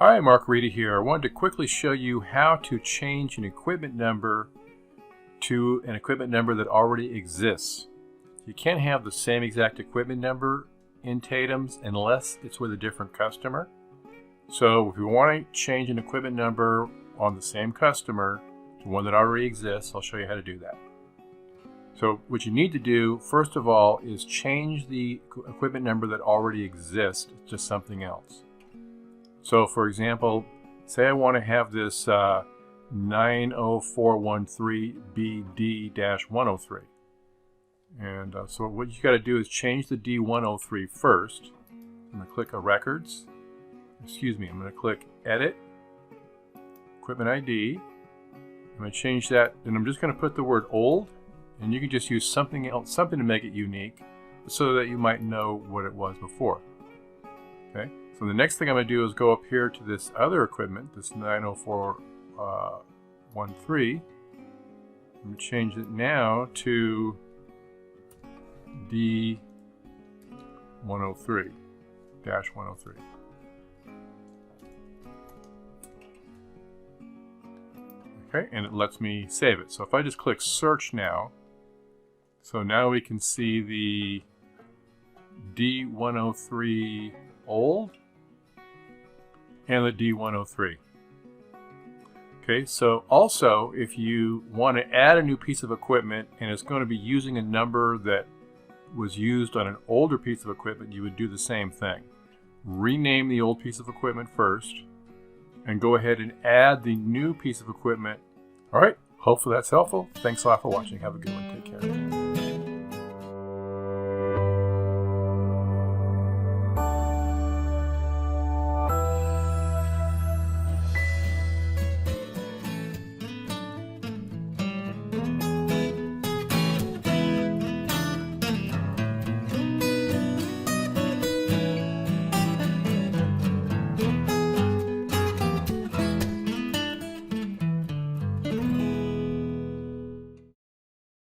Hi, Mark Rita here. I wanted to quickly show you how to change an equipment number to an equipment number that already exists. You can't have the same exact equipment number in TATEMS unless it's with a different customer. So if you want to change an equipment number on the same customer to one that already exists, I'll show you how to do that. So what you need to do, first of all, is change the equipment number that already exists to something else. So for example, say I want to have this 90413BD-103. And so what you got to do is change the D103 first. I'm going to click Records. I'm going to click Edit, Equipment ID. I'm going to change that, and I'm just going to put the word old, and you can just use something else, something to make it unique, so that you might know what it was before. Okay. So the next thing I'm going to do is go up here to this other equipment, this 90413. I'm going to change it now to D103-103. Okay, and it lets me save it. So if I just click search now, so now we can see the D103 old and the D103. Okay, so also if you want to add a new piece of equipment and it's going to be using a number that was used on an older piece of equipment, you would do the same thing. Rename the old piece of equipment first and go ahead and add the new piece of equipment. All right, hopefully that's helpful. Thanks a lot for watching. Have a good one. Take care.